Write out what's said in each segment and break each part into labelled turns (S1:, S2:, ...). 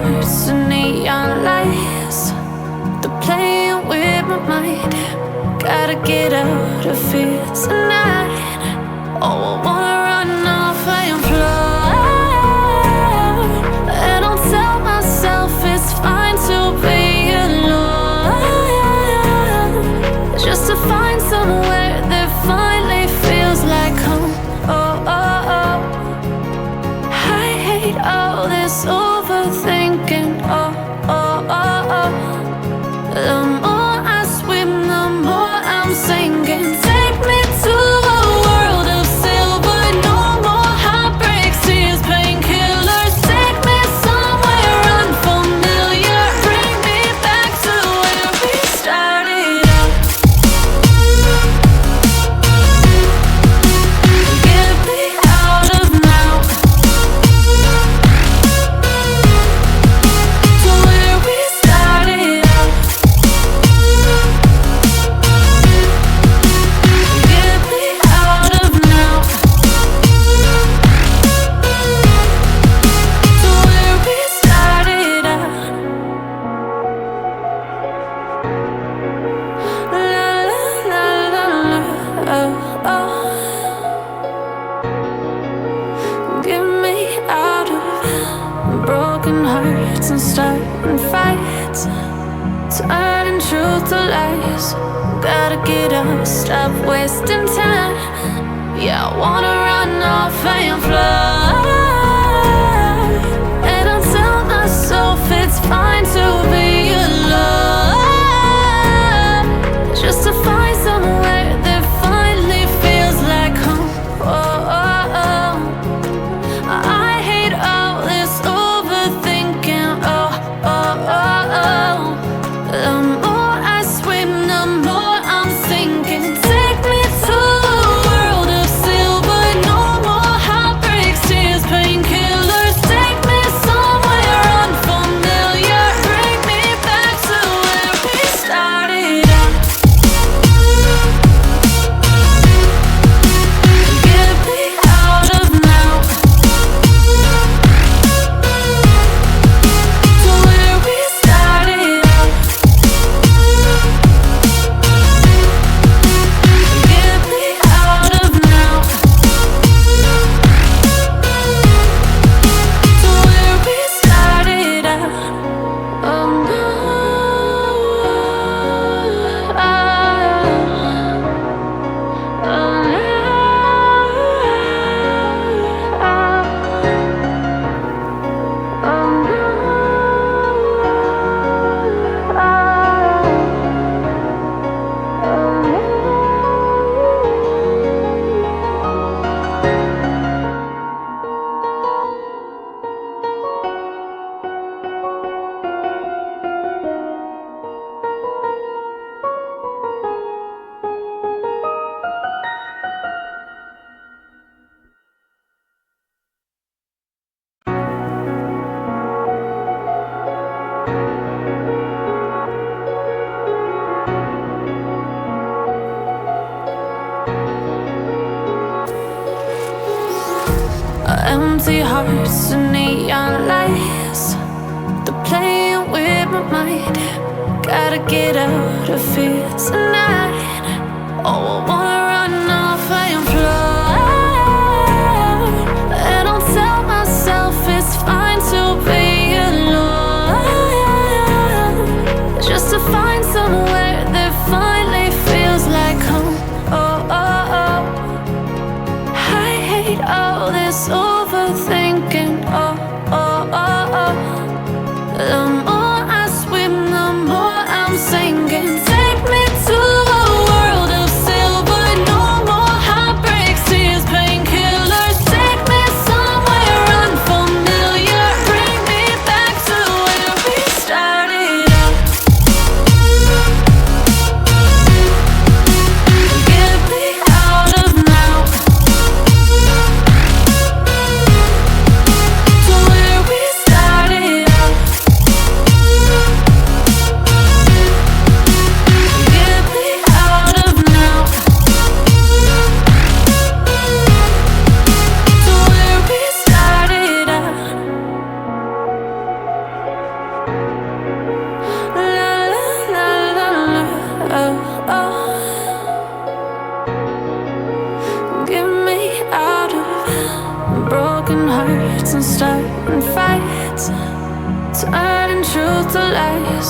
S1: hearts and neon lights. They're playing with my mind. Gotta get out of here tonight. Oh, I wanna run off and fly. And I'll tell myself it's fine to be alone, just to find somewhere that finally feels like home. Oh, oh, oh. I hate all this overthinking. Oh, oh, oh, oh. The more I swim, the more I'm sinking. Take me to a world of silver. No more heartbreaks, tears, painkillers. Take me somewhere unfamiliar. Bring me back to where we started out. Get me out of now, to where we started out. Get me out of now, to where we started out. La la la la la, oh, oh. Get me out of broken hearts and starting fights, turning truth to lies. Gotta get up, stop wasting time. Yeah, I wanna run off and fly. And I'll tell myself it's fine to be alone, just to find somewhere that finally feels like home. Oh, oh, oh. I hate all this overthinking. Oh, oh, oh, oh. The more I swim, the more I'm sinking. Take me to a world of silver. No more heartbreaks, tears, painkillers. Take me somewhere unfamiliar. Bring me back to where we started out. Get me out of now, to where we started out. Get me out of now, to where we started out. Oh no, empty hearts and neon lights. They're playing with my mind. Gotta get out of here tonight. Oh, I wanna run off and fly. And I'll tell myself it's fine to be alone, just to find somewhere that finally feels like home. Oh, oh, oh. I hate all this overthinking. Oh, oh, oh, oh. The more I swim, the more I'm sinking. Take me to a world of silver. La la la la la, oh, oh. Get me out of broken hearts and starting fights, turning truth to lies.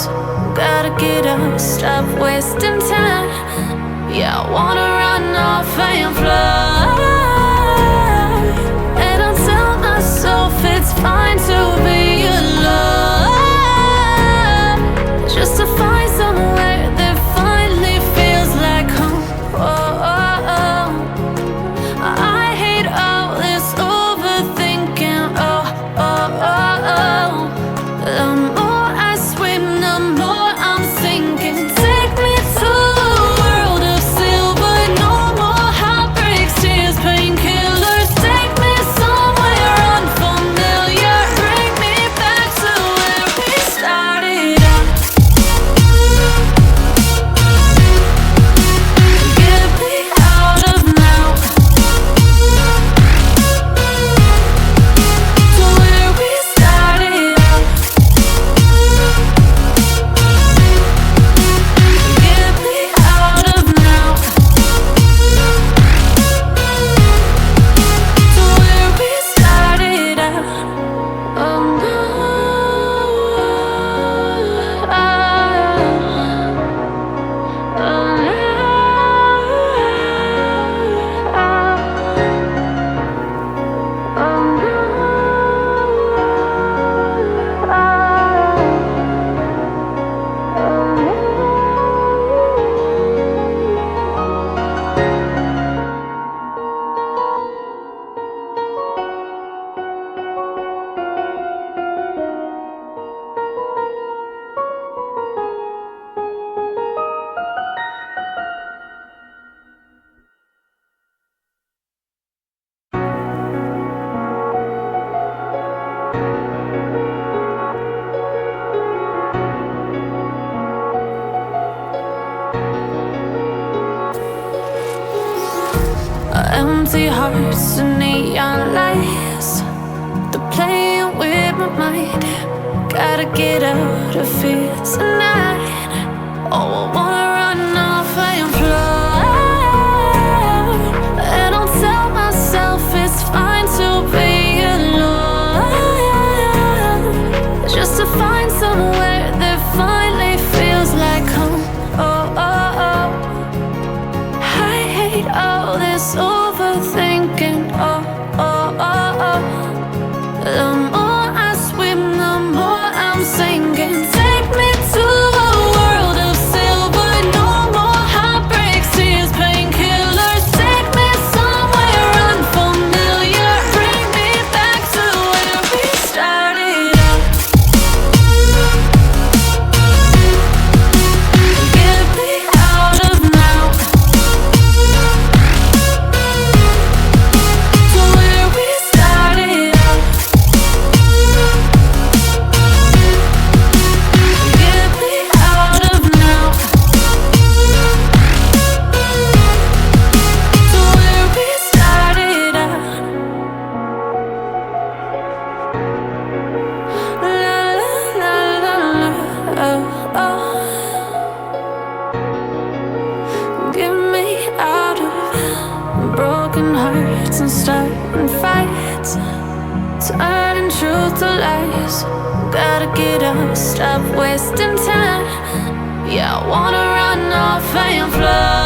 S1: Gotta get up, stop wasting time. Yeah, I wanna run off and fly. And I'll tell myself it's fine to be alone, just to find somewhere that finally feels like home. Oh, oh, oh. I hate all this overthinking. Oh, oh, oh, oh. The more I swim, the more I'm sinking. Take me to a world of silver. No more heartbreaks, tears, painkillers. Take me somewhere unfamiliar. Bring me back to where we started out. Get me out of now, to where we started out. Get me out of now, to where we started out. Oh no, empty hearts and neon lights, they're playing with my mind. Gotta get out of here tonight. Oh, I wanna run off and fly. And I'll tell myself it's fine to be alone, just to find somewhere that finally feels like home. Oh, oh, oh. I hate all this overthinking. Oh, oh, oh, oh. The more I swim, the more I'm sinking. Take me to a world of silver. No more heartbreaks, tears, painkillers. Take me somewhere unfamiliar. Bring me back to where we started out. Get me out of now, to where we started out. Get me out of now, to where we started out. La la la la la, oh, oh. Get me out of broken hearts and starting fights, turning truth to lies. Gotta get up, stop wasting time. Yeah, I wanna run off and fly.